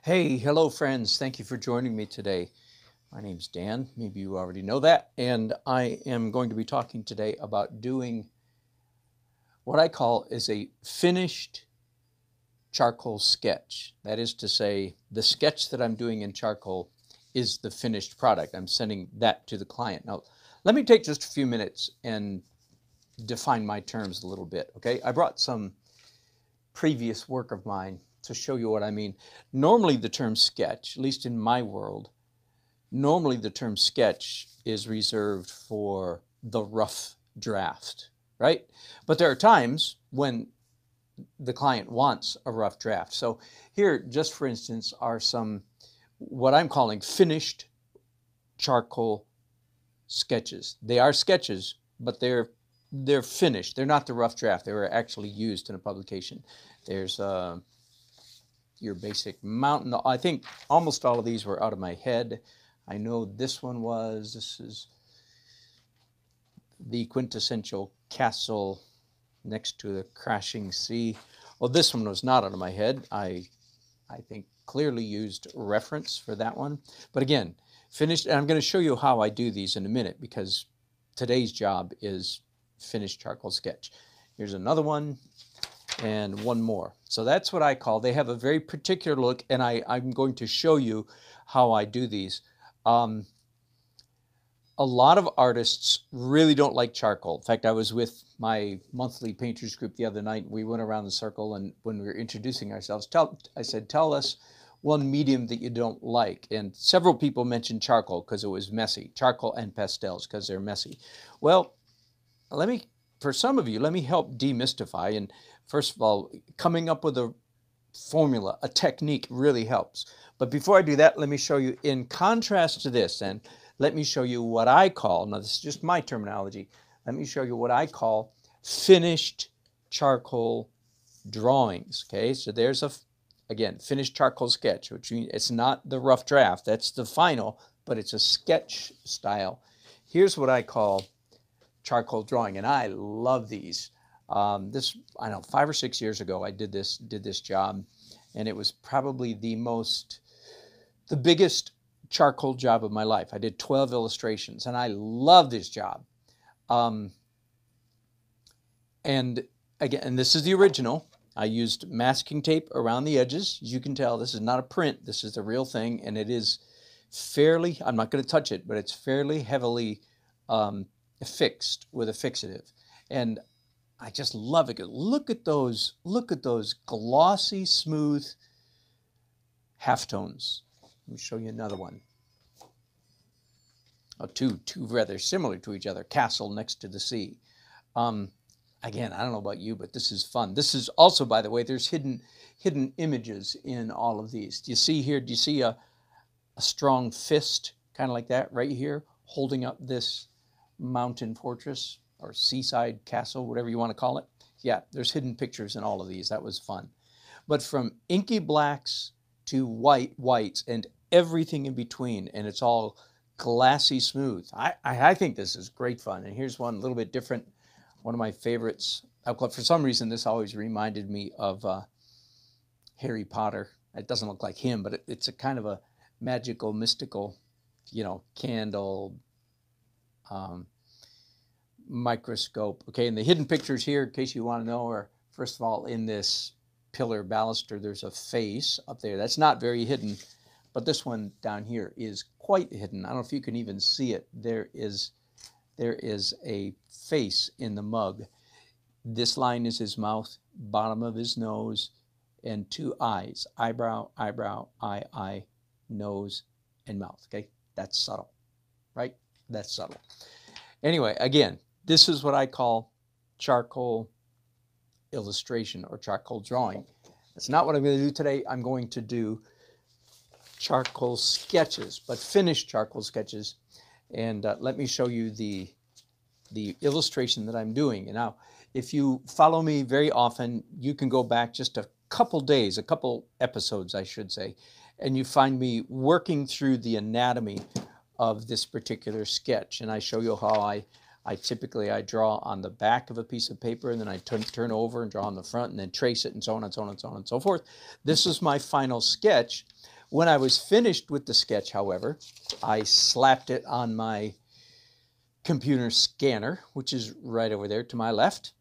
Hey, hello, friends. Thank you for joining me today. My name's Dan. Maybe you already know that. And I am going to be talking today about doing what I call is a finished charcoal sketch. That is to say, the sketch that I'm doing in charcoal is the finished product. I'm sending that to the client. Now, let me take just a few minutes and define my terms a little bit, okay? I brought some previous work of mine to show you what I mean. Normally, the term sketch, at least in my world, normally the term sketch is reserved for the rough draft, right? But there are times when the client wants a rough draft. So here, just for instance, are some what I'm calling finished charcoal sketches. They are sketches, but they're finished. They're not the rough draft. They were actually used in a publication. There's your basic mountain. I think almost all of these were out of my head. I know this one was. This is the quintessential castle next to the crashing sea. Well, this one was not out of my head. I think clearly used reference for that one. But again, finished, and I'm going to show you how I do these in a minute because today's job is finished charcoal sketch. Here's another one and one more. So that's what I call, they have a very particular look, and I'm going to show you how I do these. A lot of artists really don't like charcoal. In fact, I was with my monthly painters group the other night. We went around the circle, and when we were introducing ourselves, I said, tell us one medium that you don't like. And several people mentioned charcoal because it was messy. Charcoal and pastels because they're messy. Well, for some of you, let me help demystify. And first of all, coming up with a formula, a technique really helps. But before I do that, let me show you, in contrast to this, and let me show you what I call, now this is just my terminology, let me show you what I call finished charcoal drawings, okay? So there's again, finished charcoal sketch, which means it's not the rough draft, that's the final, but it's a sketch style. Here's what I call charcoal drawing, and I love these. I don't know, 5 or 6 years ago, I did this job, and it was probably the biggest charcoal job of my life. I did 12 illustrations, and I love this job. And again, and this is the original. I used masking tape around the edges. As you can tell, this is not a print. This is the real thing, and it is fairly, I'm not going to touch it, but it's fairly heavily affixed with a fixative. And I just love it. Look at those glossy, smooth halftones. Let me show you another one. Oh, two rather similar to each other. Castle next to the sea. Again, I don't know about you, but this is fun. This is also, by the way, there's hidden images in all of these. Do you see here? Do you see a strong fist, kind of like that, right here, holding up this mountain fortress or seaside castle, whatever you want to call it? Yeah, there's hidden pictures in all of these. That was fun. But from inky blacks to whites and everything in between, and it's all glassy smooth. I think this is great fun. And here's one a little bit different. One of my favorites. For some reason, this always reminded me of Harry Potter. It doesn't look like him, but it's a kind of a magical, mystical, candle, microscope. Okay, and the hidden pictures here, in case you want to know, are, first of all, in this pillar baluster, there's a face up there. That's not very hidden, but this one down here is quite hidden. I don't know if you can even see it. There is a face in the mug. This line is his mouth, bottom of his nose, and 2 eyes. Eyebrow, eyebrow, eye, nose, and mouth. Okay, that's subtle, right? That's subtle. Anyway, again, this is what I call charcoal illustration or charcoal drawing. That's not what I'm going to do today. I'm going to do charcoal sketches, but finished charcoal sketches. And let me show you the illustration that I'm doing. And now, if you follow me very often, you can go back just a couple days, a couple episodes, I should say, and you find me working through the anatomy of this particular sketch. And I show you how I typically draw on the back of a piece of paper, and then I turn over and draw on the front, and then trace it, and so on and so on and so on and so forth. This is my final sketch, When I was finished with the sketch, however, I slapped it on my computer scanner, which is right over there to my left,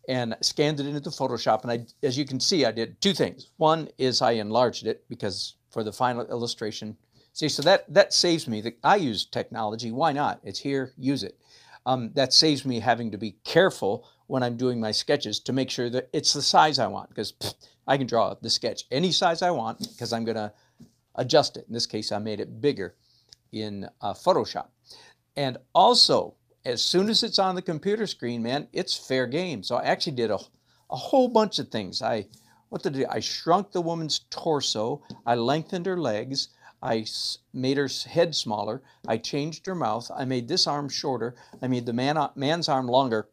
and scanned it into Photoshop. And as you can see, I did two things. One is I enlarged it because for the final illustration, see, so that saves me. I use technology. Why not? It's here, use it. That saves me having to be careful when I'm doing my sketches to make sure that it's the size I want, because I can draw the sketch any size I want because I'm going to adjust it. In this case, I made it bigger in Photoshop. And also, as soon as it's on the computer screen, man, it's fair game. So I actually did a whole bunch of things. What did I do? I shrunk the woman's torso. I lengthened her legs. I made her head smaller. I changed her mouth. I made this arm shorter. I made the man's arm longer.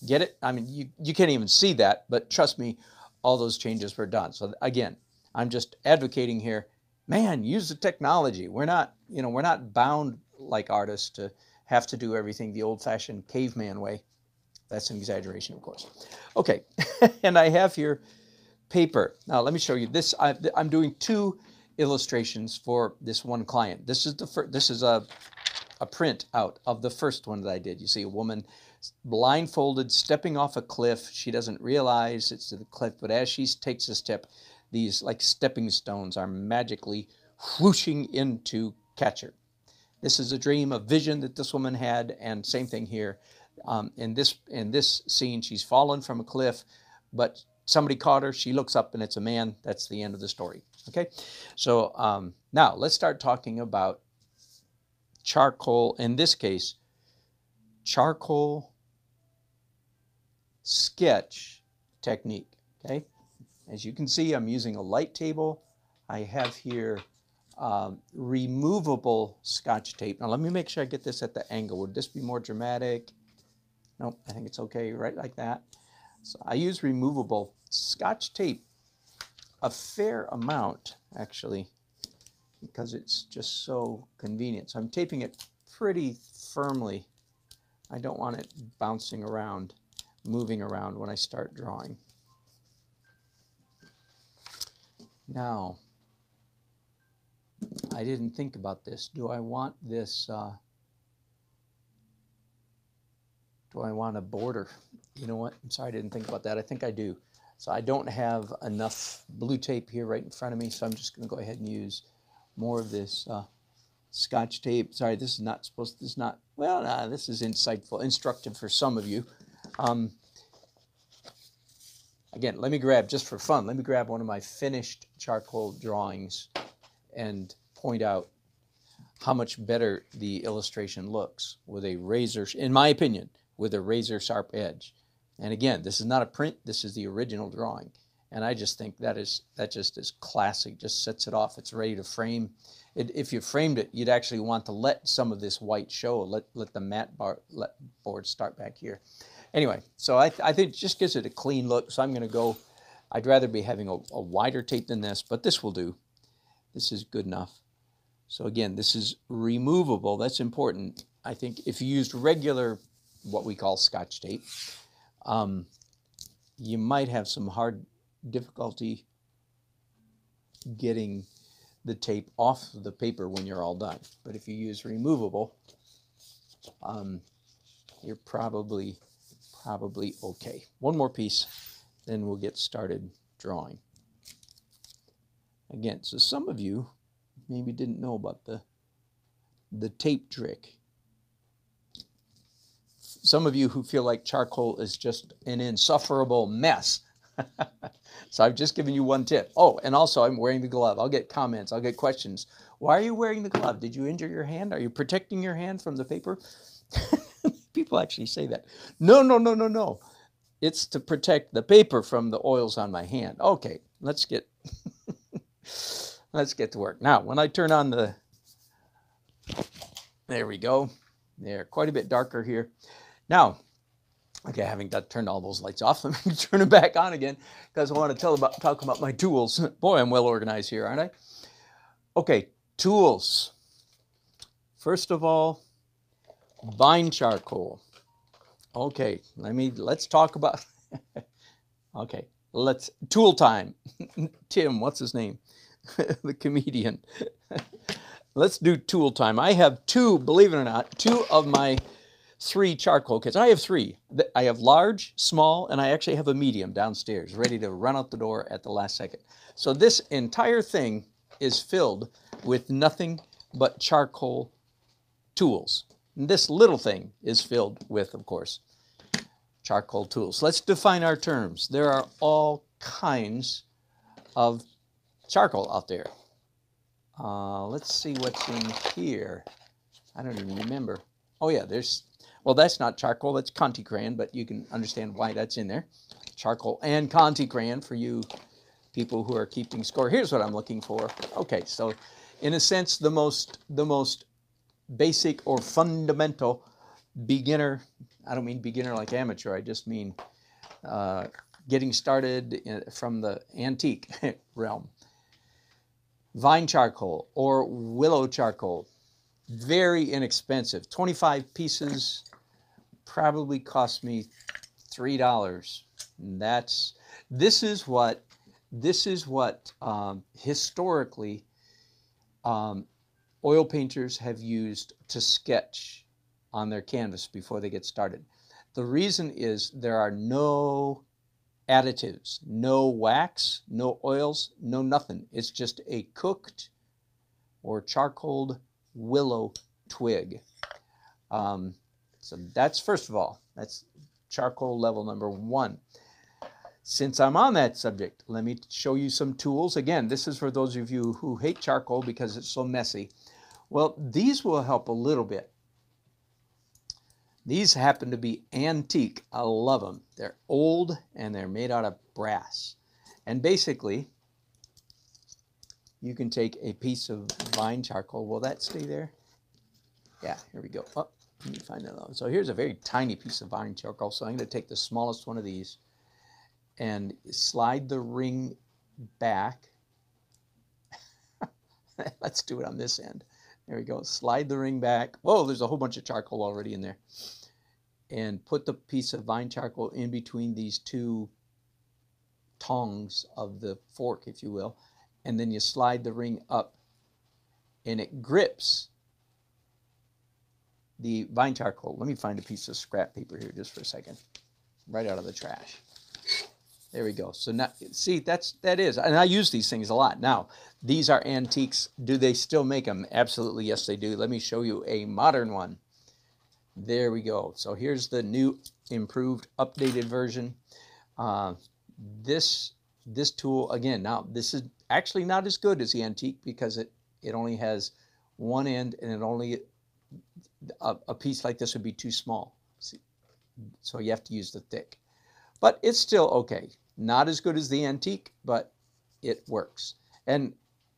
Get it? I mean, you can't even see that, but trust me, all those changes were done. So again, I'm just advocating here, man, use the technology. We're not bound like artists to have to do everything the old-fashioned caveman way. That's an exaggeration, of course. Okay, and I have here paper. Now let me show you this. I'm doing two illustrations for this one client. This is a print out of the first one that I did. You see a woman blindfolded stepping off a cliff. She doesn't realize it's the cliff, but as she takes a step, these like stepping stones are magically whooshing in to catch her. This is a dream, a vision that this woman had, and same thing here. In this scene, she's fallen from a cliff, but somebody caught her. She looks up, and it's a man. That's the end of the story. Okay, so now let's start talking about charcoal. In this case, charcoal sketch technique. Okay, as you can see, I'm using a light table. I have here removable Scotch tape. Now let me make sure I get this at the angle. Would this be more dramatic? Nope, I think it's okay right like that. So I use removable Scotch tape a fair amount, actually, because it's just so convenient. So I'm taping it pretty firmly. I don't want it bouncing around, moving around when I start drawing. Now, I didn't think about this. Do I want this, do I want a border? You know what? I'm sorry I didn't think about that. I think I do. So I don't have enough blue tape here right in front of me, so I'm just going to go ahead and use more of this Scotch tape. Sorry, this is not supposed to, this is not, well, nah, this is insightful, instructive for some of you. Again, let me grab, just for fun, let me grab one of my finished charcoal drawings and point out how much better the illustration looks with a razor, in my opinion, with a razor sharp edge. And again, this is not a print, this is the original drawing. And I just think that just is classic, just sets it off, it's ready to frame. If you framed it, you'd actually want to let some of this white show, let the matte board start back here. Anyway, so I think it just gives it a clean look, so I'm going to go, I'd rather be having a wider tape than this, but this will do. This is good enough. So again, this is removable, that's important. I think if you used regular, what we call Scotch tape, you might have some hard difficulty getting the tape off the paper when you're all done. But if you use removable, you're probably okay. One more piece, then we'll get started drawing. Again, so some of you maybe didn't know about the tape trick. Some of you who feel like charcoal is just an insufferable mess. So I've just given you one tip. Oh, and also I'm wearing the glove. I'll get comments, I'll get questions. Why are you wearing the glove? Did you injure your hand? Are you protecting your hand from the paper? People actually say that. No, no, no, no, no. It's to protect the paper from the oils on my hand. Okay, let's get let's get to work. Now, when I turn on the, there we go. They're quite a bit darker here. Now, okay, having turned all those lights off, let me turn them back on again because I want to talk about my tools. Boy, I'm well organized here, aren't I? Okay, tools. First of all, bind charcoal. Okay, let's talk about, okay, tool time. Tim, what's his name? the comedian. Let's do tool time. I have two, believe it or not, two of my 3 charcoal kits. I have 3. I have large, small, and I actually have a medium downstairs, ready to run out the door at the last second. So this entire thing is filled with nothing but charcoal tools. And this little thing is filled with, of course, charcoal tools. Let's define our terms. There are all kinds of charcoal out there. Let's see what's in here. I don't even remember. Oh yeah, well, that's not charcoal, that's Conti crayon, but you can understand why that's in there. Charcoal and Conti crayon for you people who are keeping score. Here's what I'm looking for. Okay, so in a sense, the most basic or fundamental beginner, I don't mean beginner like amateur, I just mean getting started from the antique realm. Vine charcoal or willow charcoal, very inexpensive. 25 pieces probably cost me $3. This is what historically oil painters have used to sketch on their canvas before they get started. The reason is there are no additives, no wax, no oils, no nothing. It's just a cooked or charcoaled willow twig. So that's, first of all, that's charcoal level number 1. Since I'm on that subject, let me show you some tools. Again, this is for those of you who hate charcoal because it's so messy. Well, these will help a little bit. These happen to be antique. I love them. They're old and they're made out of brass. And basically, you can take a piece of vine charcoal. Will that stay there? Yeah, here we go. Oh, let me find that out. So here's a very tiny piece of vine charcoal. So I'm going to take the smallest one of these and slide the ring back. Let's do it on this end. There we go. Slide the ring back. Whoa, there's a whole bunch of charcoal already in there. And put the piece of vine charcoal in between these 2 tongs of the fork, if you will. And then you slide the ring up and it grips the vine charcoal. Let me find a piece of scrap paper here just for a second. Right out of the trash. There we go. So now, see, that is, and I use these things a lot. Now, these are antiques. Do they still make them? Absolutely, yes, they do. Let me show you a modern one. There we go. So here's the new, improved, updated version. This tool, again, now this is actually not as good as the antique because it only has one end, and it only, a piece like this would be too small. See? So you have to use the thick. But it's still okay. Not as good as the antique, but it works. And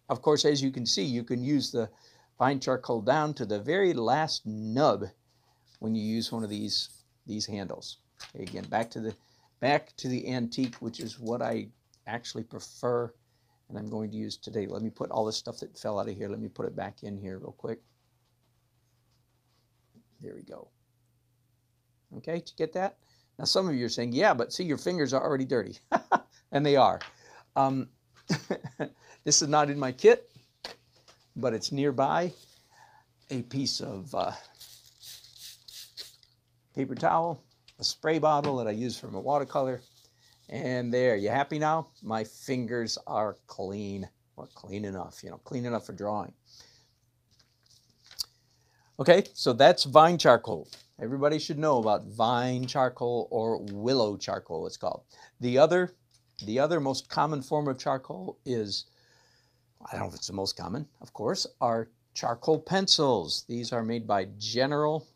of course, as you can see, you can use the vine charcoal down to the very last nub when you use one of these handles. Okay, again, back to the antique, which is what I actually prefer, and I'm going to use today. Let me put all this stuff that fell out of here. Let me put it back in here real quick. There we go. Okay, did you get that? Now, some of you are saying, yeah, but see, your fingers are already dirty. And they are. This is not in my kit, but it's nearby. A piece of paper towel, a spray bottle that I use for my watercolor. And there, you happy now? My fingers are clean. Well, clean enough, clean enough for drawing. Okay, so that's vine charcoal. Everybody should know about vine charcoal, or willow charcoal, it's called. The other most common form of charcoal is, I don't know if it's the most common, of course, are charcoal pencils. These are made by General.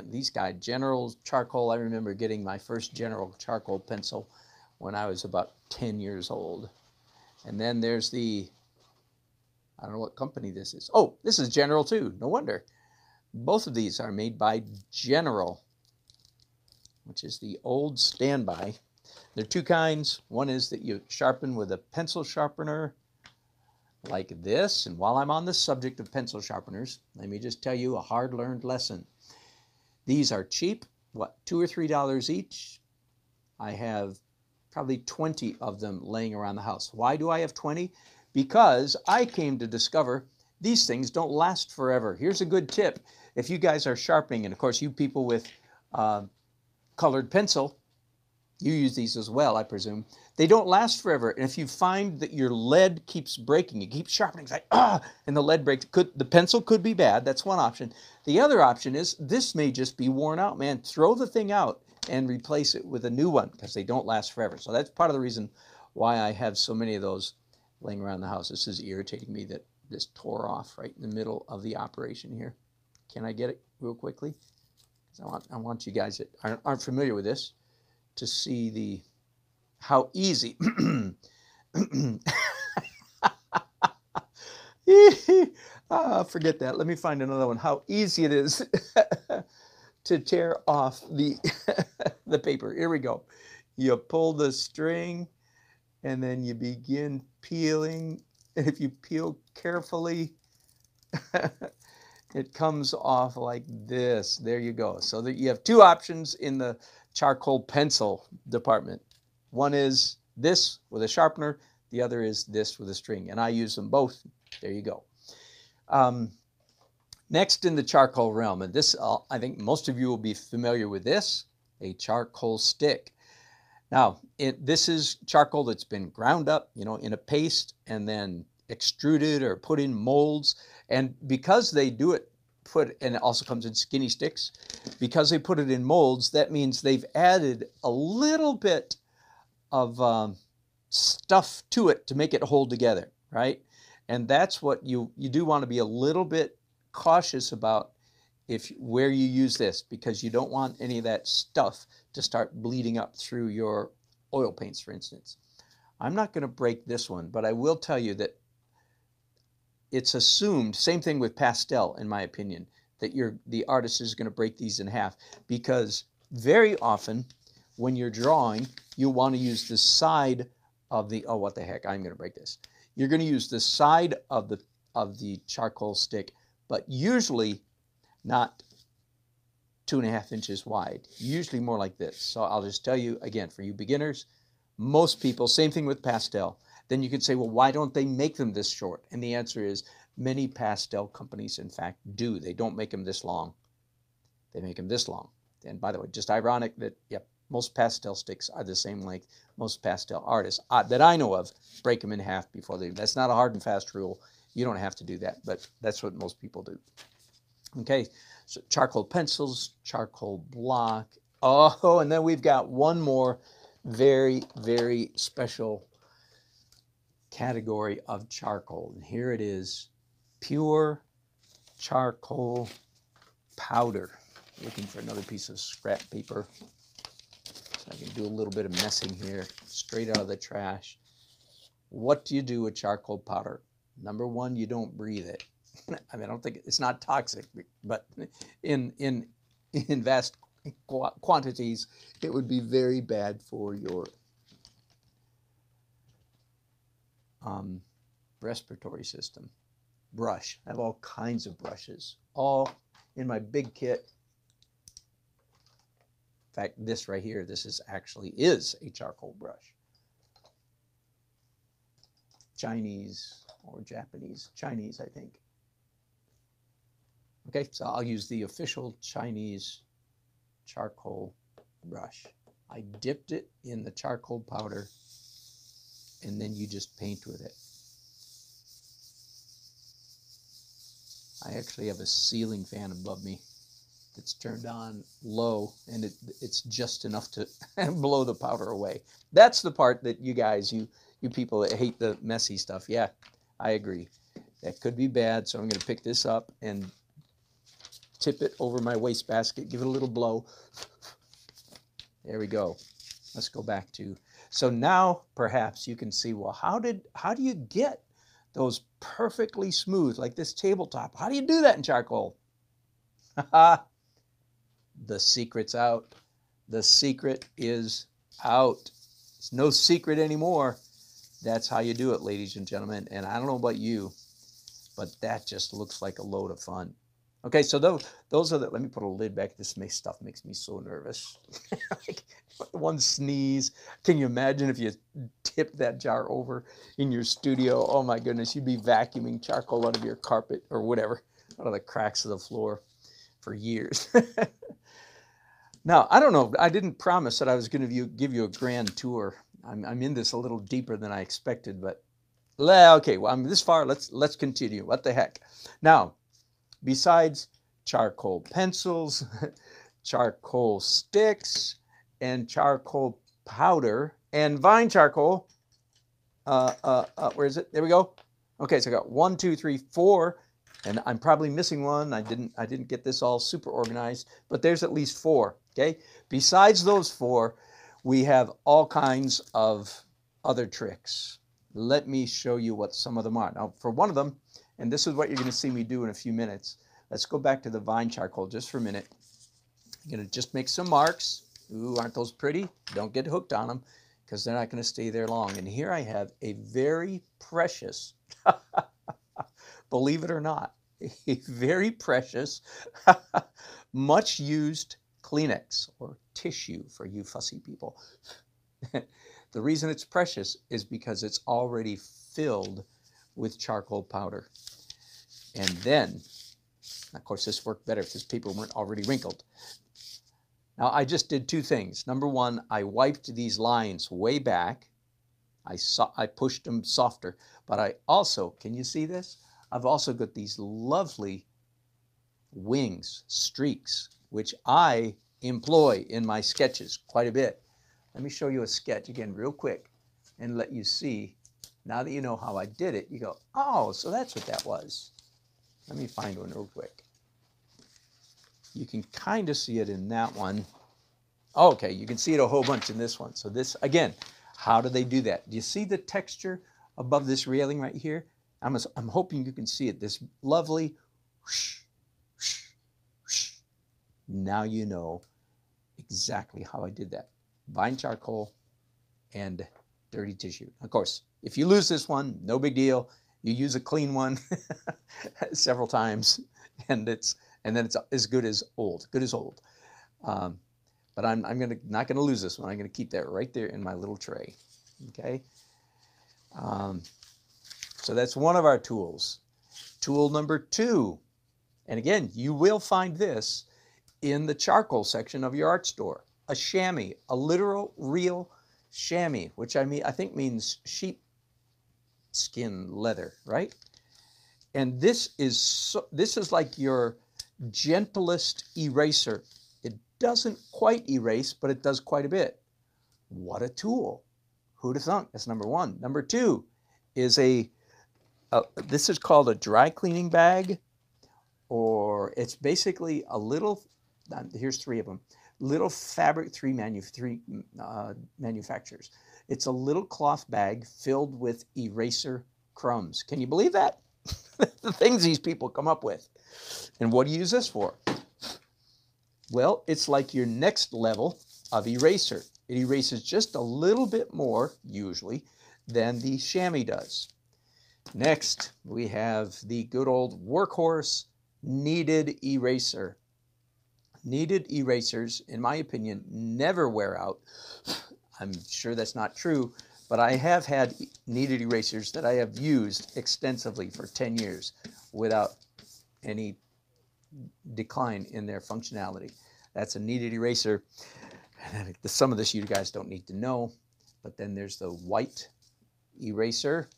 These guys, General Charcoal. I remember getting my first General charcoal pencil when I was about 10 years old. And then there's I don't know what company this is. Oh, this is General too. No wonder. Both of these are made by General, which is the old standby. There are 2 kinds. One is that you sharpen with a pencil sharpener like this. And while I'm on the subject of pencil sharpeners, let me just tell you a hard-learned lesson. These are cheap, what, $2 or $3 each. I have probably 20 of them laying around the house. Why do I have 20? because I came to discover these things don't last forever. Here's a good tip. If you guys are sharpening, and of course you people with colored pencil, you use these as well, I presume. They don't last forever. And if you find that your lead keeps breaking, you keep sharpening, it's like, and the lead breaks, the pencil could be bad. That's one option. The other option is this may just be worn out, man. Throw the thing out and replace it with a new one because they don't last forever. So that's part of the reason why I have so many of those laying around the house. This is irritating me that this tore off right in the middle of the operation here. Can I get it real quickly? I want you guys that aren't familiar with this to see how easy forget that. Let me find another one. How easy it is to tear off the the paper. Here we go. You pull the string and then you begin peeling. And if you peel carefully, it comes off like this. There you go. So that you have two options in the charcoal pencil department. One is this with a sharpener. The other is this with a string. And I use them both. There you go. Next in the charcoal realm, and this, I think most of you will be familiar with this, a charcoal stick. Now, this is charcoal that's been ground up, in a paste and then extruded or put in molds. And because they do it, and it also comes in skinny sticks, because they put it in molds, that means they've added a little bit of stuff to it to make it hold together, right? And that's what you do want to be a little bit cautious about where you use this, because you don't want any of that stuff to start bleeding up through your oil paints, for instance. I'm not going to break this one, but I will tell you that it's assumed, same thing with pastel, in my opinion, that the artist is going to break these in half, because very often when you're drawing, you want to use the side of the, oh, what the heck, I'm going to break this. You're going to use the side of the charcoal stick, but usually not 2.5 inches wide, usually more like this. So I'll just tell you again, for you beginners, most people, same thing with pastel. Then you could say, well, why don't they make them this short? And the answer is many pastel companies, in fact, do. They don't make them this long. They make them this long. And by the way, just ironic that, yep, most pastel sticks are the same length. Most pastel artists that I know of break them in half before they. That's not a hard and fast rule. You don't have to do that, but that's what most people do. Okay, so charcoal pencils, charcoal block. Oh, and then we've got one more very, very special category of charcoal. And here it is, pure charcoal powder. Looking for another piece of scrap paper so I can do a little bit of messing here, straight out of the trash. What do you do with charcoal powder? Number one, you don't breathe it. I mean, I don't think it's not toxic, but in vast quantities, it would be very bad for your respiratory system. Brush. I have all kinds of brushes, all in my big kit. In fact, this right here, this is a charcoal brush. Chinese or Japanese. Chinese, I think. Okay, so I'll use the official Chinese charcoal brush. I dipped it in the charcoal powder, and then you just paint with it. I actually have a ceiling fan above me that's turned on low, and it's just enough to blow the powder away. That's the part that you guys, you people that hate the messy stuff, yeah, I agree. That could be bad, so I'm going to pick this up and tip it over my wastebasket, give it a little blow. There we go. Let's go back to, so now perhaps you can see, well, how do you get those perfectly smooth, like this tabletop? How do you do that in charcoal? The secret's out. The secret is out. It's no secret anymore. That's how you do it, ladies and gentlemen. And I don't know about you, but that just looks like a load of fun. Okay, so those are the, let me put a lid back. This stuff makes me so nervous. Like, one sneeze. Can you imagine if you tipped that jar over in your studio? Oh my goodness, you'd be vacuuming charcoal out of your carpet or whatever, out of the cracks of the floor for years. Now, I don't know. I didn't promise that I was going to give you a grand tour. I'm in this a little deeper than I expected, but okay. Well, I'm this far. Let's continue. What the heck? Now, besides charcoal pencils, charcoal sticks, and charcoal powder and vine charcoal. Where is it? There we go. Okay, so I got 1, 2, 3, 4, and I'm probably missing one. I didn't get this all super organized, but there's at least 4. Okay. Besides those 4, we have all kinds of other tricks. Let me show you what some of them are. Now, for one of them, and this is what you're going to see me do in a few minutes. Let's go back to the vine charcoal just for a minute. I'm going to just make some marks. Ooh, aren't those pretty? Don't get hooked on them because they're not going to stay there long. And here I have a very precious, believe it or not, a very precious, much used Kleenex or tissue for you fussy people. The reason it's precious is because it's already filled with charcoal powder. And then, of course, this worked better if this paper weren't already wrinkled. Now, I just did 2 things. Number 1, I wiped these lines way back. I pushed them softer, but I also, can you see this? I've also got these lovely wings, streaks, which I employ in my sketches quite a bit. Let me show you a sketch again real quick and let you see. Now that you know how I did it, you go, oh, so that's what that was. Let me find one real quick. You can kind of see it in that one. Oh, okay, you can see it a whole bunch in this one. So this, again, how do they do that? Do you see the texture above this railing right here? I'm hoping you can see it, this lovely whoosh, whoosh, whoosh. Now you know exactly how I did that. Vine charcoal and dirty tissue. Of course, if you lose this one, no big deal. You use a clean one several times, and then it's as good as old. Good as old. But I'm not gonna lose this one. I'm gonna keep that right there in my little tray. Okay. So that's one of our tools. Tool number 2, and again, you will find this in the charcoal section of your art store. A chamois, a literal, real chamois, which I think means sheep skin leather, right? And this is like your gentlest eraser. It doesn't quite erase, but it does quite a bit. What a tool. Who'd have thunk? That's number 1. Number 2 is this is called a dry cleaning bag, or it's basically a little, here's 3 of them, little fabric, 3 manufacturers. It's a little cloth bag filled with eraser crumbs. Can you believe that? The things these people come up with. And what do you use this for? Well, it's like your next level of eraser. It erases just a little bit more, usually, than the chamois does. Next, we have the good old workhorse kneaded eraser. Kneaded erasers, in my opinion, never wear out. I'm sure that's not true, but I have had kneaded erasers that I have used extensively for 10 years without any decline in their functionality. That's a kneaded eraser. Some of this you guys don't need to know, but then there's the white eraser,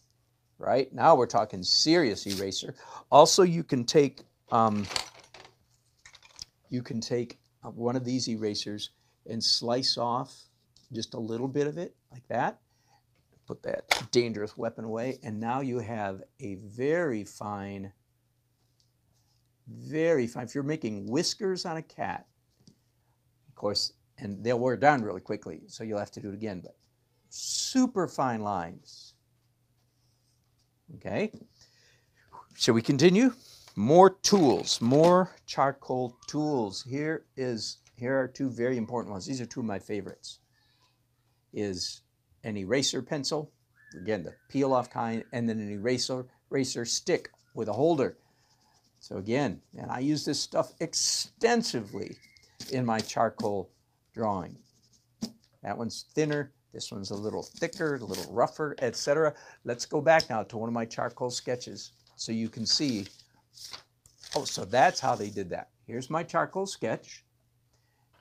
right? Now we're talking serious eraser. Also, you can take one of these erasers and slice off just a little bit of it like that. Put that dangerous weapon away, and now you have a very fine, if you're making whiskers on a cat, of course, and they'll wear down really quickly, so you'll have to do it again, but super fine lines. Okay, shall we continue? More tools, more charcoal tools. Here are 2 very important ones. These are 2 of my favorites. Is an eraser pencil, again, the peel off kind, and then an eraser stick with a holder. So again, and I use this stuff extensively in my charcoal drawing. That one's thinner, this one's a little thicker, a little rougher, etc. Let's go back now to one of my charcoal sketches so you can see. Oh, so that's how they did that. Here's my charcoal sketch,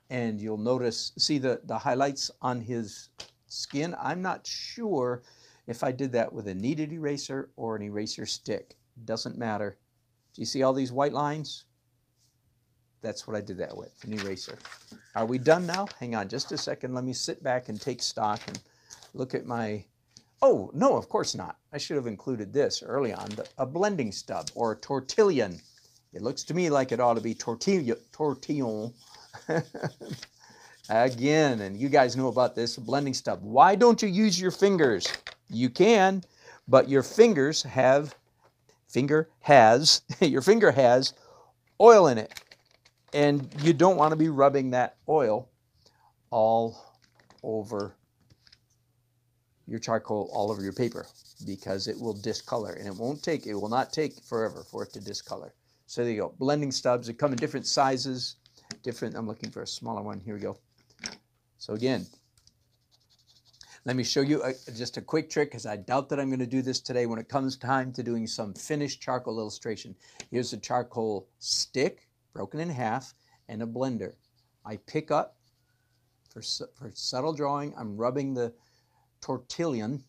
and you'll notice, see the highlights on his skin. I'm not sure if I did that with a kneaded eraser or an eraser stick. Doesn't matter. Do you see all these white lines? That's what I did that with, an eraser. Are we done now? Hang on just a second. Let me sit back and take stock and look at my... Oh, no, of course not. I should have included this early on, a blending stub or a tortillon. It looks to me like it ought to be tortillon. Again, and you guys know about this, a blending stub. Why don't you use your fingers? You can, but your fingers have... your finger has oil in it, and you don't want to be rubbing that oil all over your charcoal, all over your paper, because it will discolor, and it will not take forever for it to discolor. So there you go, blending stubs. They come in different sizes, I'm looking for a smaller one. Here we go. So again, let me show you just a quick trick, because I doubt that I'm going to do this today when it comes time to doing some finished charcoal illustration. Here's a charcoal stick broken in half and a blender. I pick up, for subtle drawing, I'm rubbing the tortillon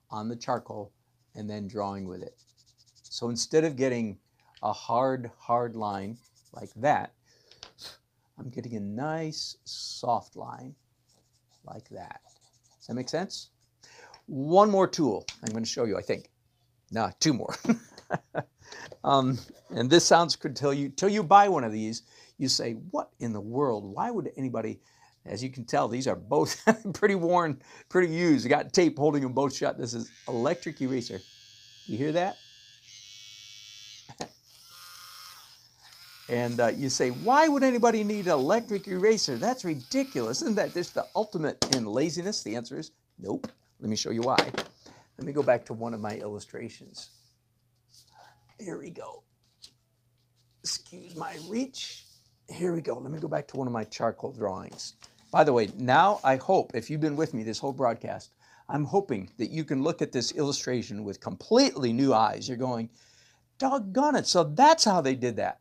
on the charcoal and then drawing with it. So instead of getting a hard line like that, I'm getting a nice soft line like that. Does that make sense? One more tool I'm going to show you, I think. No, two more. And this sounds good till you buy one of these. You say, what in the world? Why would anybody... As you can tell, these are both pretty worn, pretty used. I got tape holding them both shut. This is electric eraser. You hear that? And you say, why would anybody need an electric eraser? That's ridiculous. Isn't that just the ultimate in laziness? The answer is nope. Let me show you why. Let me go back to one of my illustrations. Here we go. Excuse my reach. Here we go. Let me go back to one of my charcoal drawings. By the way, now I hope, if you've been with me this whole broadcast, I'm hoping that you can look at this illustration with completely new eyes. You're going, doggone it. So that's how they did that.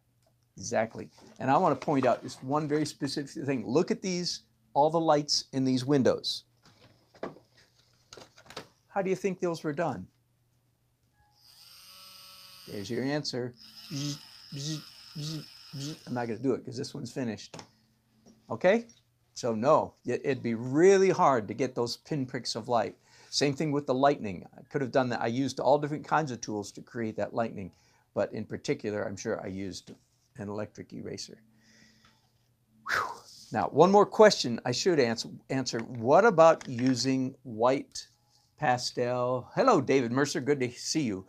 Exactly. And I want to point out just one very specific thing. Look at these, all the lights in these windows. How do you think those were done? There's your answer. I'm not going to do it because this one's finished. Okay? So no, it'd be really hard to get those pinpricks of light. Same thing with the lightning. I could have done that. I used all different kinds of tools to create that lightning, but in particular, I'm sure I used an electric eraser. Whew. Now, one more question I should answer. What about using white pastel? Hello, David Mercer. Good to see you.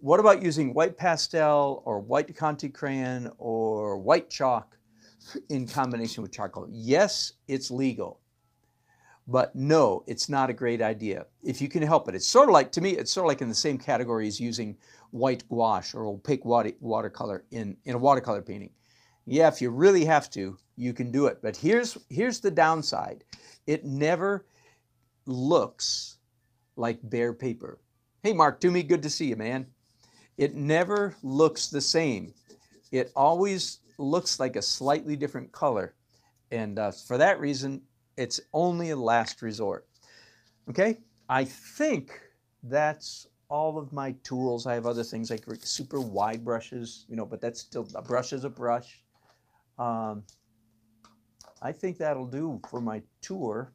What about using white pastel or white Conte crayon or white chalk in combination with charcoal? Yes, it's legal. But no, it's not a great idea if you can help it. It's sort of like, to me, it's sort of like in the same category as using white gouache or opaque watercolor in a watercolor painting. Yeah, if you really have to, you can do it. But here's the downside. It never looks like bare paper. Hey, Mark Toomey, good to see you, man. It never looks the same. It always looks like a slightly different color. And for that reason, it's only a last resort. Okay, I think that's all of my tools. I have other things like super wide brushes, but that's still, a brush is a brush. I think that'll do for my tour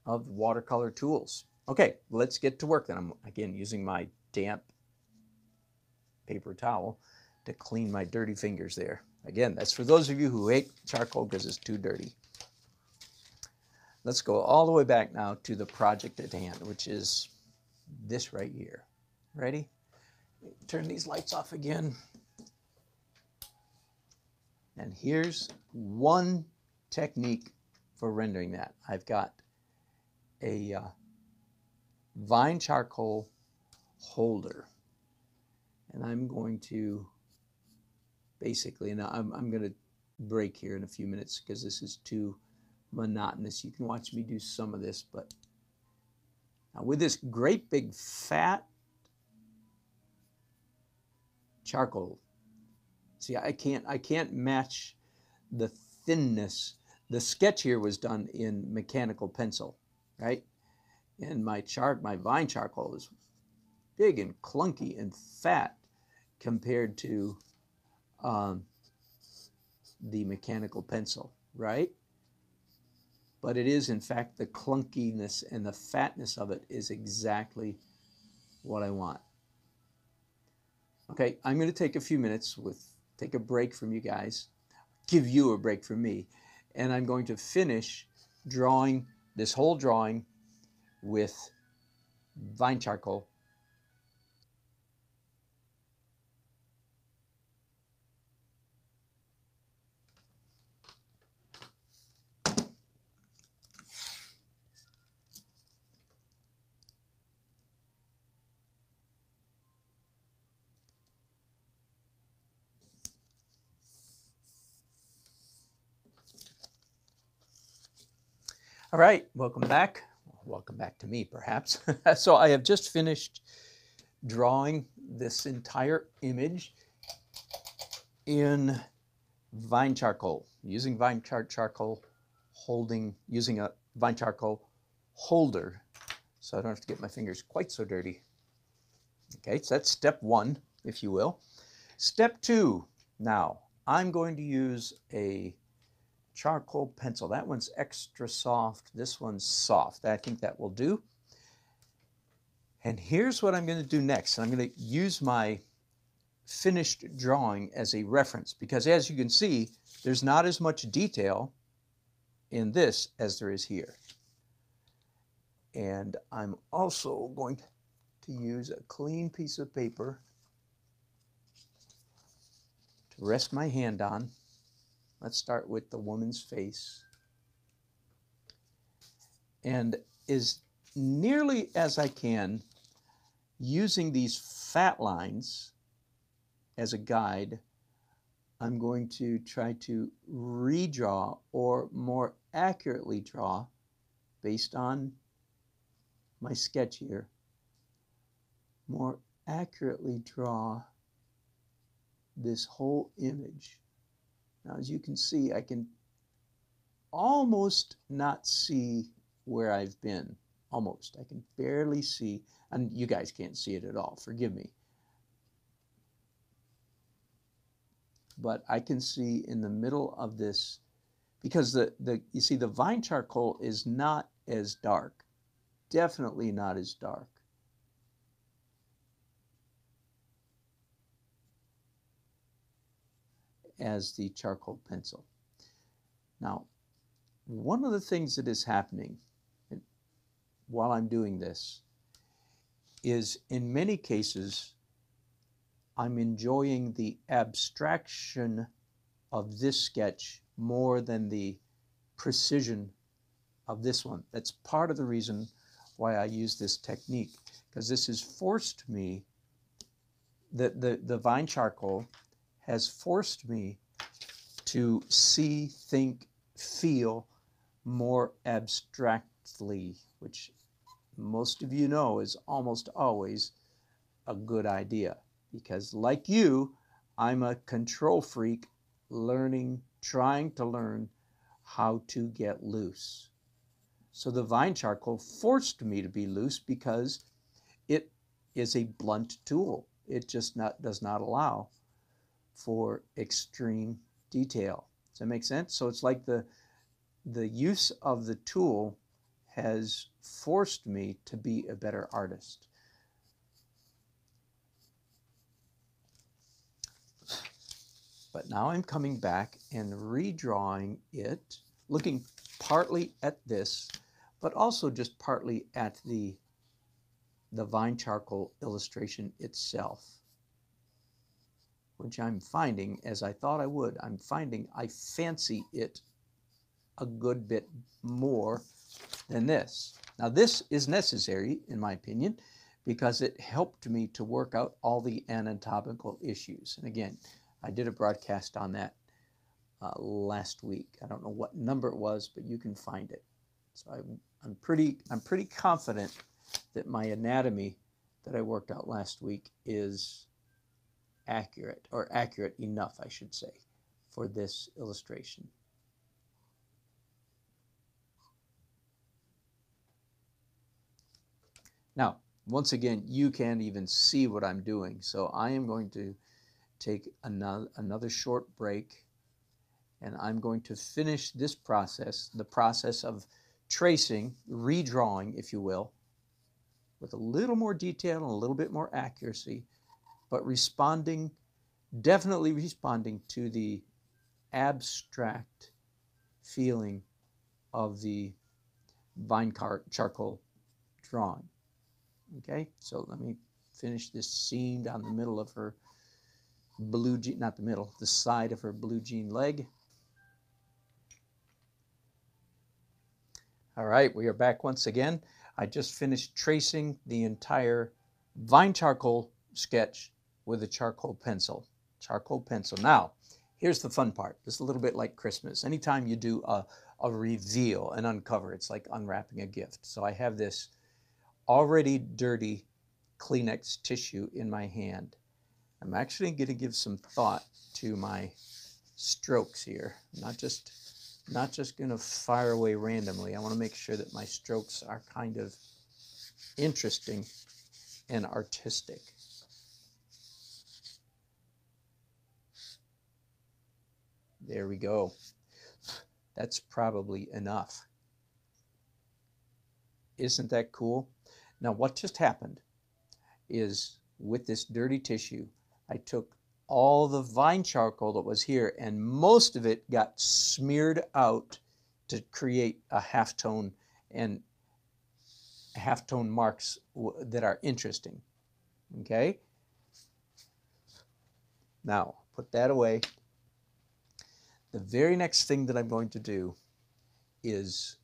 of watercolor tools. Okay, let's get to work then. I'm, again, using my damp paper towel to clean my dirty fingers there. Again, that's for those of you who hate charcoal because it's too dirty. Let's go all the way back now to the project at hand, which is this right here. Ready? Turn these lights off again. And here's one technique for rendering that. I've got a vine charcoal holder. And I'm going to basically, and I'm going to break here in a few minutes because this is too monotonous. You can watch me do some of this, but now with this great big fat charcoal, see, I can't match the thinness. The sketch here was done in mechanical pencil, right? And my vine charcoal is big and clunky and fat compared to the mechanical pencil, right? But it is, in fact, the clunkiness and the fatness of it is exactly what I want. Okay, I'm going to take a few minutes take a break from you guys, give you a break from me, and I'm going to finish drawing this whole drawing with vine charcoal. All right, welcome back. Welcome back to me, perhaps. So I have just finished drawing this entire image in vine charcoal, using vine charcoal, using a vine charcoal holder, so I don't have to get my fingers quite so dirty. Okay, so that's step one, if you will. Step two, now I'm going to use a charcoal pencil. That one's extra soft. This one's soft. I think that will do. And here's what I'm going to do next. I'm going to use my finished drawing as a reference because, as you can see, there's not as much detail in this as there is here. And I'm also going to use a clean piece of paper to rest my hand on. Let's start with the woman's face. And as nearly as I can, using these fat lines as a guide, I'm going to try to redraw, or more accurately draw, based on my sketch here, more accurately draw this whole image. Now, as you can see, I can almost not see where I've been. Almost. I can barely see, and you guys can't see it at all. Forgive me. But I can see in the middle of this, because you see the vine charcoal is not as dark. Definitely not as dark as the charcoal pencil. Now, one of the things that is happening while I'm doing this is, in many cases, I'm enjoying the abstraction of this sketch more than the precision of this one. That's part of the reason why I use this technique, because this has forced me, the vine charcoal has forced me to see, think, feel more abstractly, which most of you know is almost always a good idea, because like you, I'm a control freak, trying to learn how to get loose. So the vine charcoal forced me to be loose because it is a blunt tool. It just does not allow for extreme detail. Does that make sense? So it's like the use of the tool has forced me to be a better artist. But now I'm coming back and redrawing it, looking partly at this, but also just partly at the vine charcoal illustration itself, which I'm finding, as I thought I would, I'm finding I fancy it a good bit more than this. Now, this is necessary, in my opinion, because it helped me to work out all the anatomical issues. And again, I did a broadcast on that last week. I don't know what number it was, but you can find it. So I'm pretty confident that my anatomy that I worked out last week is accurate, or accurate enough, I should say, for this illustration. Now, once again, you can't even see what I'm doing, so I am going to take another short break, and I'm going to finish this process, the process of tracing, redrawing, if you will, with a little more detail and a little bit more accuracy, but definitely responding to the abstract feeling of the vine charcoal drawing. Okay, so let me finish this seam down the middle of her blue jean, not the middle, the side of her blue jean leg. All right, we are back once again. I just finished tracing the entire vine charcoal sketch with a charcoal pencil. Now, here's the fun part. This is a little bit like Christmas. Anytime you do a reveal, an uncover, it's like unwrapping a gift. So I have this already dirty Kleenex tissue in my hand. I'm actually going to give some thought to my strokes here. Not just going to fire away randomly. I want to make sure that my strokes are kind of interesting and artistic. There we go. That's probably enough. Isn't that cool? Now, what just happened is, with this dirty tissue, I took all the vine charcoal that was here, and most of it got smeared out to create a halftone and halftone marks that are interesting. Okay? Now, put that away. The very next thing that I'm going to do is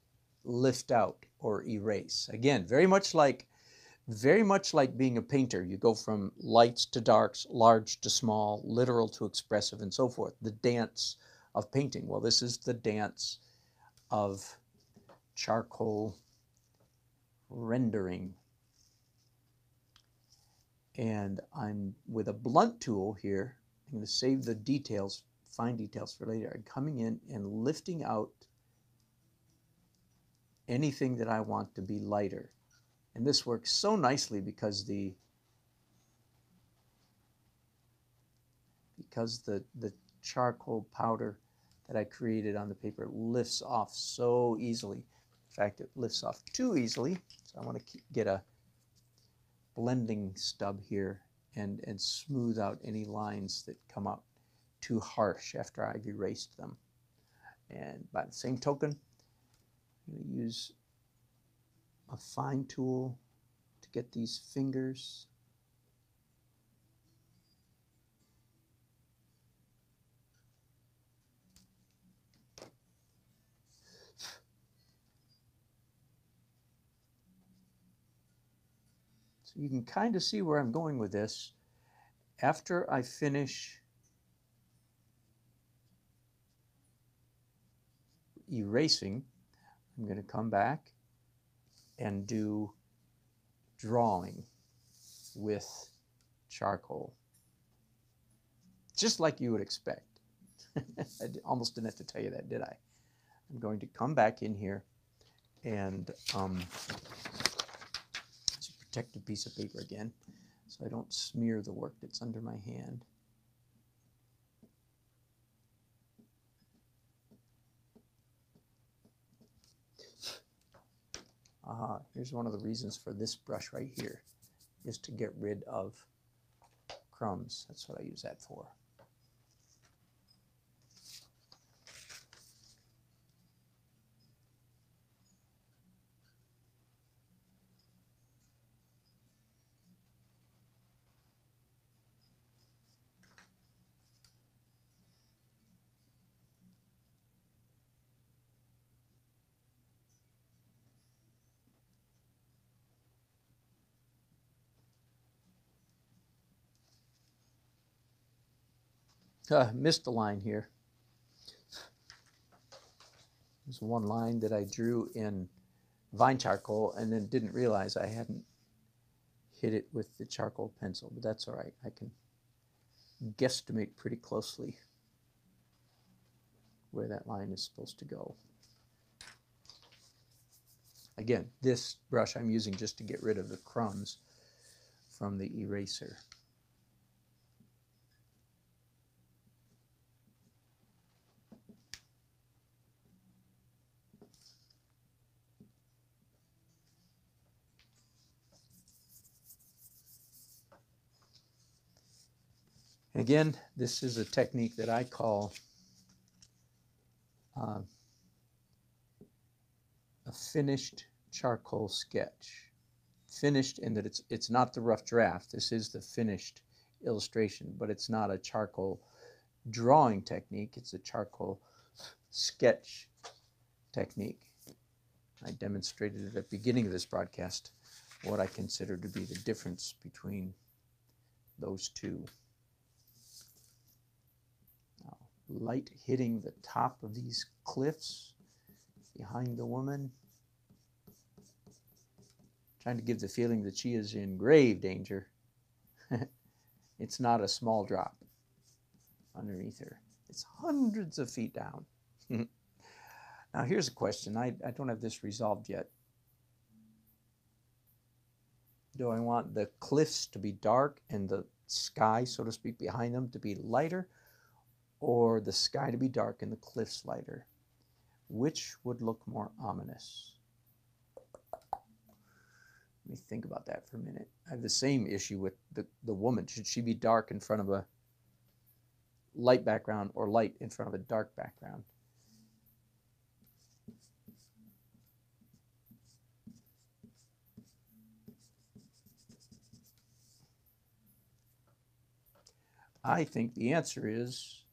lift out or erase. Again, very much like being a painter. You go from lights to darks, large to small, literal to expressive, and so forth. The dance of painting. Well, this is the dance of charcoal rendering. And I'm with a blunt tool here. I'm going to save the details, fine details, for later. I'm coming in and lifting out anything that I want to be lighter. And this works so nicely because the charcoal powder that I created on the paper lifts off so easily. In fact, it lifts off too easily. So I want to get a blending stub here and smooth out any lines that come out too harsh after I've erased them. And by the same token, I'm going to use a fine tool to get these fingers so you can kind of see where I'm going with this. After I finish erasing, I'm going to come back and do drawing with charcoal, just like you would expect. I almost didn't have to tell you that, did I? I'm going to come back in here and it's a protected piece of paper again, so I don't smear the work that's under my hand. Here's one of the reasons for this brush right here, is to get rid of crumbs. That's what I use that for. Missed a line here. There's one line that I drew in vine charcoal and then didn't realize I hadn't hit it with the charcoal pencil, but that's all right. I can guesstimate pretty closely where that line is supposed to go. Again, this brush I'm using just to get rid of the crumbs from the eraser. Again, this is a technique that I call a finished charcoal sketch. Finished in that it's not the rough draft. This is the finished illustration, but it's not a charcoal drawing technique. It's a charcoal sketch technique. I demonstrated at the beginning of this broadcast what I consider to be the difference between those two. Now, light hitting the top of these cliffs behind the woman, trying to give the feeling that she is in grave danger. It's not a small drop underneath her. It's hundreds of feet down. Now here's a question. I don't have this resolved yet. Do I want the cliffs to be dark and the sky, so to speak, behind them to be lighter, or the sky to be dark and the cliffs lighter? Which would look more ominous? Let me think about that for a minute. I have the same issue with the woman. Should she be dark in front of a light background or light in front of a dark background? I think the answer is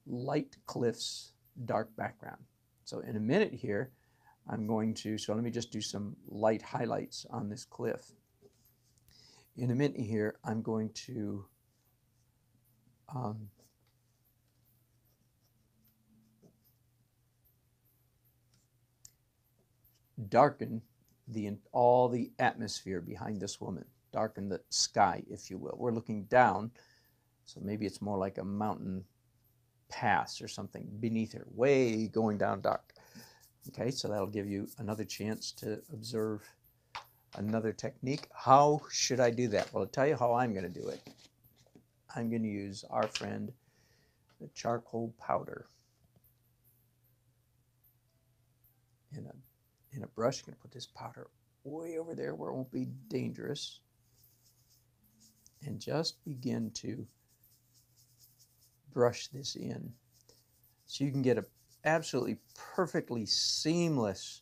light cliffs, dark background. So in a minute here, I'm going to, so let me just do some light highlights on this cliff. In a minute here, I'm going to darken all the atmosphere behind this woman, darken the sky, if you will. We're looking down, so maybe it's more like a mountain pass or something beneath her, way going down dark. Okay, so that'll give you another chance to observe another technique. How should I do that? Well, I'll tell you how I'm going to do it. I'm going to use our friend, the charcoal powder. In a brush, I'm going to put this powder way over there where it won't be dangerous. And just begin to brush this in. So you can get an absolutely perfectly seamless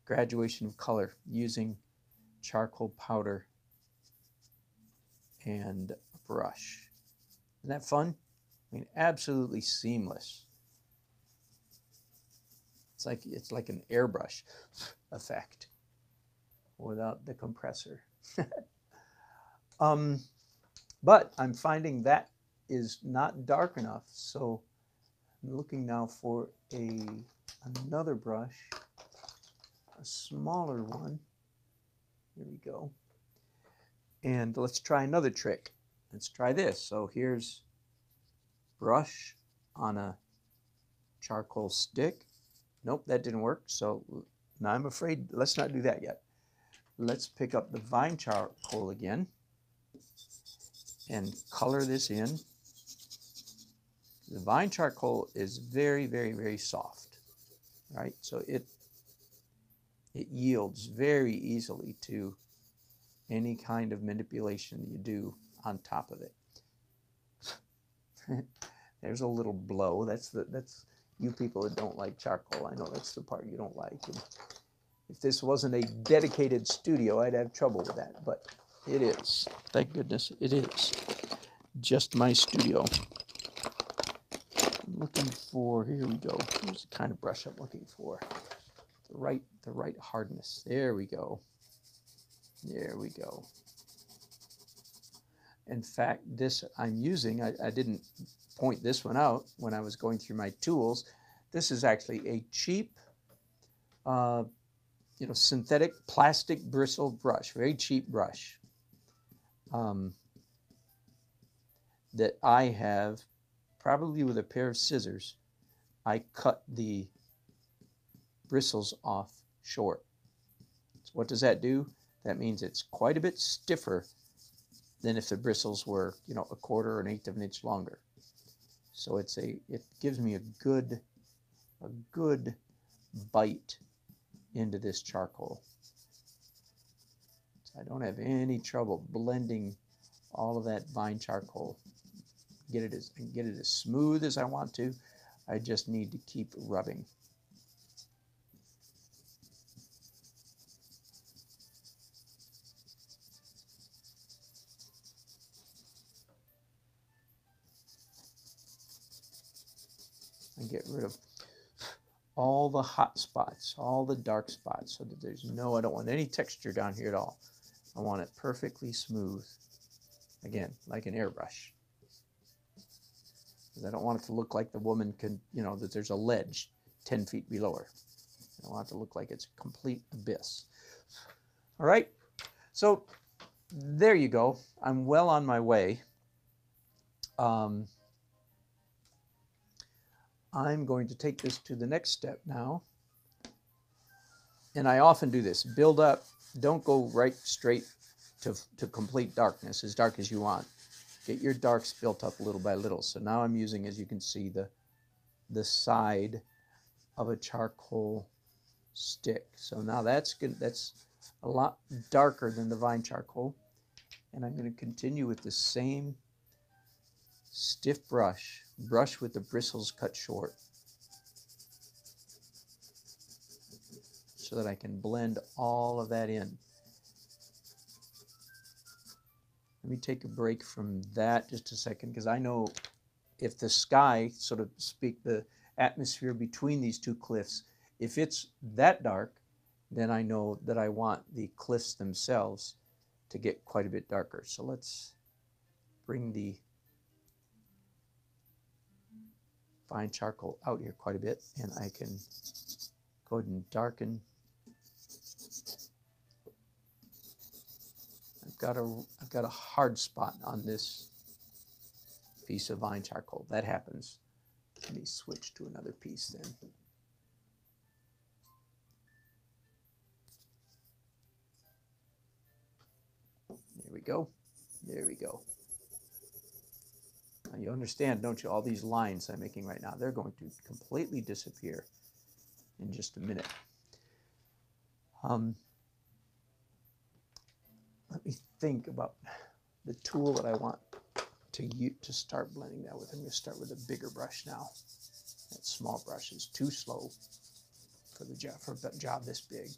graduation of color using charcoal powder and a brush. Isn't that fun? I mean, absolutely seamless. It's like an airbrush effect without the compressor. But I'm finding that is not dark enough, so I'm looking now for another brush, a smaller one. Here we go. And let's try another trick. Let's try this. So here's brush on a charcoal stick. Nope, that didn't work. So now I'm afraid, let's not do that yet. Let's pick up the vine charcoal again and color this in. The vine charcoal is very, very, very soft, right? So it yields very easily to any kind of manipulation you do on top of it. There's a little blow. That's you people that don't like charcoal. I know that's the part you don't like. And if this wasn't a dedicated studio, I'd have trouble with that, but it is. Thank goodness it is just my studio. I'm looking for, here we go. Here's the kind of brush I'm looking for. The right hardness. There we go. There we go. In fact, this I'm using, I didn't point this one out when I was going through my tools. This is actually a cheap, synthetic plastic bristle brush, very cheap brush that I have, probably with a pair of scissors, I cut the bristles off short. So what does that do? That means it's quite a bit stiffer than if the bristles were, a quarter or an eighth of an inch longer. So it gives me a good bite into this charcoal. So I don't have any trouble blending all of that vine charcoal. Get it as smooth as I want to. I just need to keep rubbing. And get rid of all the hot spots, all the dark spots, so that I don't want any texture down here at all. I want it perfectly smooth. Again, like an airbrush. Because I don't want it to look like the woman that there's a ledge 10 feet below her. I want it to look like it's a complete abyss. All right, so there you go. I'm well on my way. I'm going to take this to the next step now. And I often do this. Build up. Don't go right straight to complete darkness, as dark as you want. Get your darks built up little by little. So now I'm using, as you can see, the side of a charcoal stick. So now that's good. That's a lot darker than the vine charcoal. And I'm going to continue with the same stiff brush with the bristles cut short, so that I can blend all of that in. Let me take a break from that just a second, because I know if the sky, so to speak, the atmosphere between these two cliffs, if it's that dark, then I know that I want the cliffs themselves to get quite a bit darker. So let's bring the fine charcoal out here quite a bit, and I can go ahead and darken. I've got a hard spot on this piece of vine charcoal. That happens. Let me switch to another piece then. There we go. There we go. Now you understand, don't you, all these lines I'm making right now, they're going to completely disappear in just a minute. Let me think about the tool that I want to start blending that with. I'm going to start with a bigger brush now. That small brush is too slow for a job this big.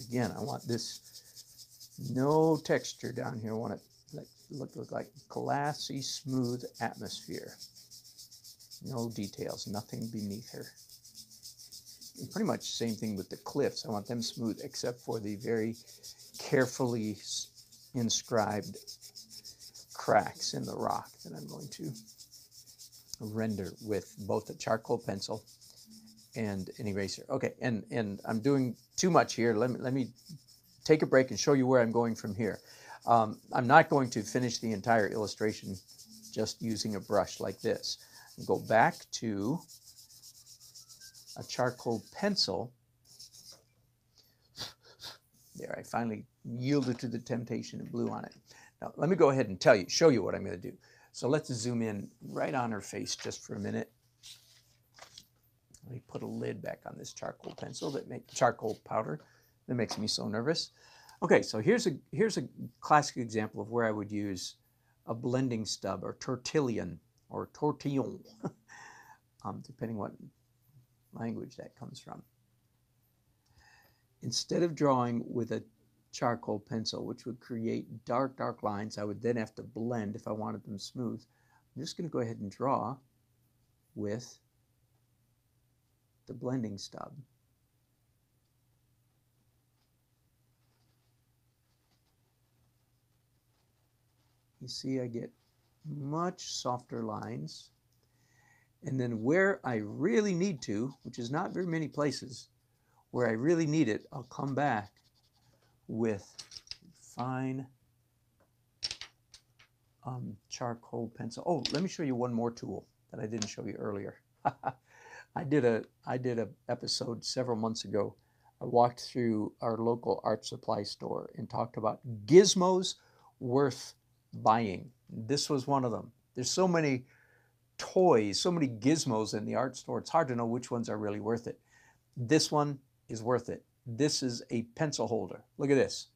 Again, I want this no texture down here. I want it look like glassy, smooth atmosphere. No details, nothing beneath her. And pretty much the same thing with the cliffs. I want them smooth, except for the very carefully inscribed cracks in the rock that I'm going to render with both a charcoal pencil and an eraser. Okay, and I'm doing too much here. Let me take a break and show you where I'm going from here. I'm not going to finish the entire illustration just using a brush like this. Go back to a charcoal pencil. There, I finally yielded to the temptation and blew on it. Now, let me go ahead and show you what I'm going to do. So let's zoom in right on her face just for a minute. Let me put a lid back on this charcoal pencil charcoal powder that makes me so nervous. Okay, so here's a classic example of where I would use a blending stub or tortillon or tortillon, depending what language that comes from. Instead of drawing with a charcoal pencil, which would create dark lines, I would then have to blend if I wanted them smooth. I'm just going to go ahead and draw with the blending stub. You see I get much softer lines. And then where I really need to, which is not very many places, where I really need it, I'll come back with fine charcoal pencil. Oh, let me show you one more tool that I didn't show you earlier. I did a episode several months ago. I walked through our local art supply store and talked about gizmos worth buying. This was one of them. There's so many toys, so many gizmos in the art store, it's hard to know which ones are really worth it. This one is worth it. This is a pencil holder. Look at this.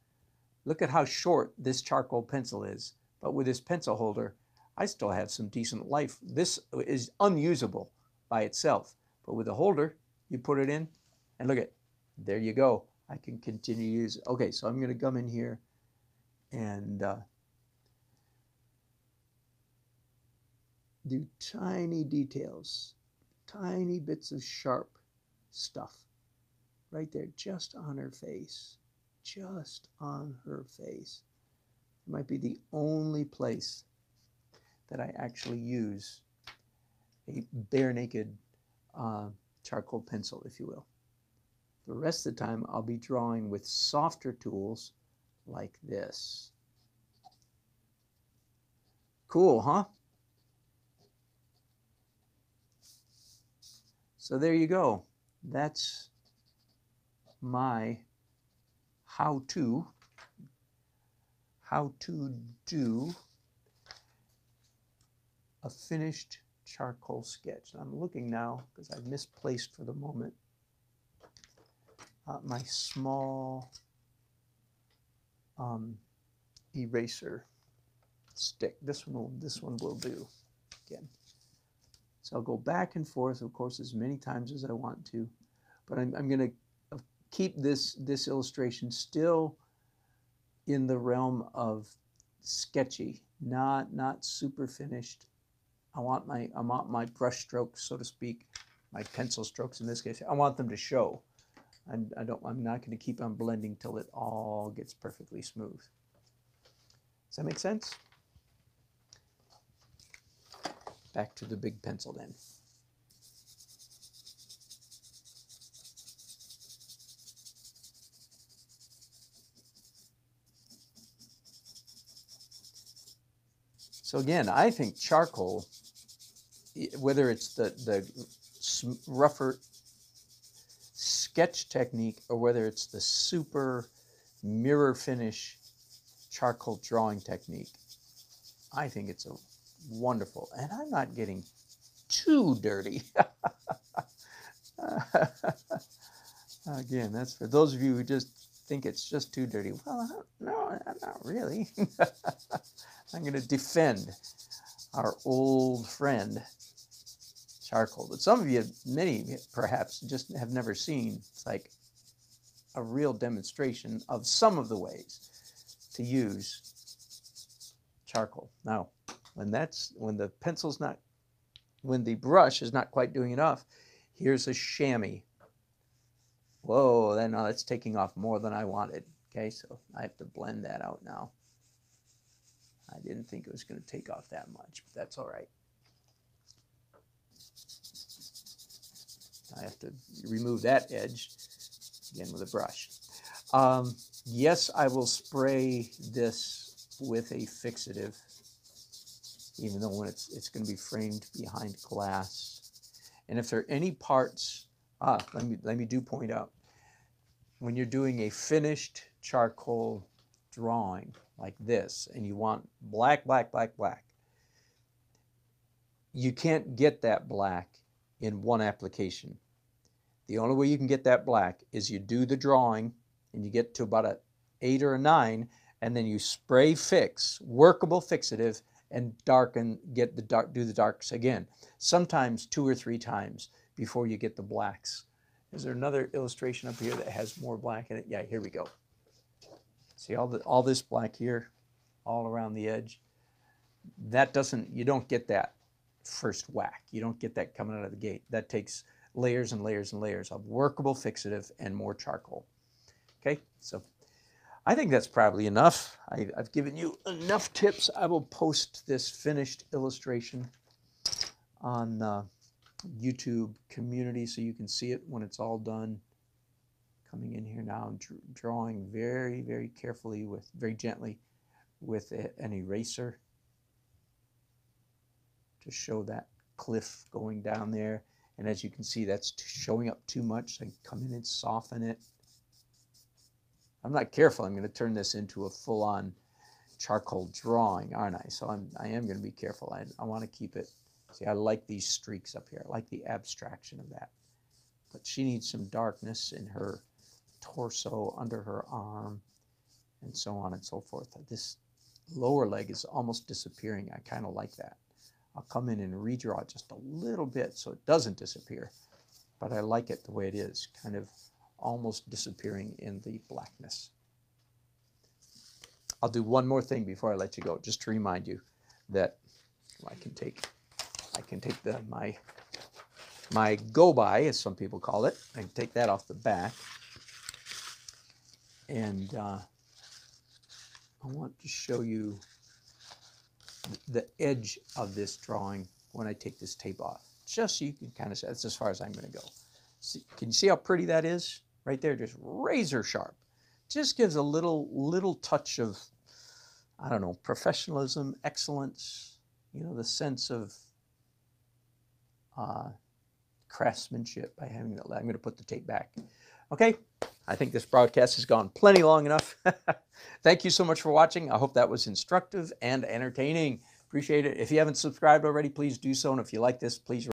Look at how short this charcoal pencil is. But with this pencil holder, I still have some decent life. This is unusable by itself. But with the holder, you put it in, and look at, there you go. I can continue to use it. Okay, so I'm going to come in here and do tiny details, tiny bits of sharp stuff right there, just on her face, just on her face. It might be the only place that I actually use a bare naked charcoal pencil, if you will. The rest of the time I'll be drawing with softer tools like this. Cool, huh? So there you go. That's my how to do a finished charcoal sketch. I'm looking now because I've misplaced for the moment my small eraser stick. This one will do again. So I'll go back and forth, of course, as many times as I want to, but I'm going to keep this illustration still in the realm of sketchy, not super finished. I want my brush strokes, so to speak, my pencil strokes in this case. I want them to show. I'm not going to keep on blending till it all gets perfectly smooth. Does that make sense? Back to the big pencil then. So again, I think charcoal, whether it's the rougher sketch technique or whether it's the super mirror finish charcoal drawing technique, I think it's a wonderful, and I'm not getting too dirty. Again, that's for those of you who just think it's just too dirty. Well, no, not really. I'm going to defend our old friend charcoal, but some of you, many perhaps, just have never seen. It's like a real demonstration of some of the ways to use charcoal. Now, when the brush is not quite doing enough, here's a chamois. Whoa, then it's taking off more than I wanted. Okay, so I have to blend that out now. I didn't think it was going to take off that much, but that's all right. I have to remove that edge again with a brush. Yes, I will spray this with a fixative, even though when it's going to be framed behind glass. And if there are any parts, let me do point out, when you're doing a finished charcoal drawing like this, and you want black, black, black, black, you can't get that black in one application. The only way you can get that black is you do the drawing, and you get to about an 8 or a 9, and then you spray fix, workable fixative, and darken, do the darks again. Sometimes 2 or 3 times before you get the blacks. Is there another illustration up here that has more black in it? Yeah, here we go. See all this black here, all around the edge? You don't get that first whack. You don't get that coming out of the gate. That takes layers and layers and layers of workable fixative and more charcoal. Okay, so I think that's probably enough. I've given you enough tips. I will post this finished illustration on YouTube community so you can see it when it's all done. Coming in here now and drawing very, very carefully very gently with an eraser to show that cliff going down there. And as you can see, that's showing up too much. So I come in and soften it. I'm not careful. I'm going to turn this into a full-on charcoal drawing, aren't I? So I am going to be careful. I want to keep it. See, I like these streaks up here. I like the abstraction of that. But she needs some darkness in her torso, under her arm, and so on and so forth. This lower leg is almost disappearing. I kind of like that. I'll come in and redraw it just a little bit so it doesn't disappear, but I like it the way it is, kind of almost disappearing in the blackness. I'll do one more thing before I let you go, just to remind you that I can take my go-by, as some people call it. I can take that off the back, and I want to show you the edge of this drawing when I take this tape off, just so you can kind of see. That's as far as I'm going to go. See, can you see how pretty that is? Right there, just razor sharp. Just gives a little touch of, I don't know, professionalism, excellence, you know, the sense of craftsmanship by having that. I'm going to put the tape back. Okay, I think this broadcast has gone plenty long enough. Thank you so much for watching. I hope that was instructive and entertaining. Appreciate it. If you haven't subscribed already, please do so. And if you like this, please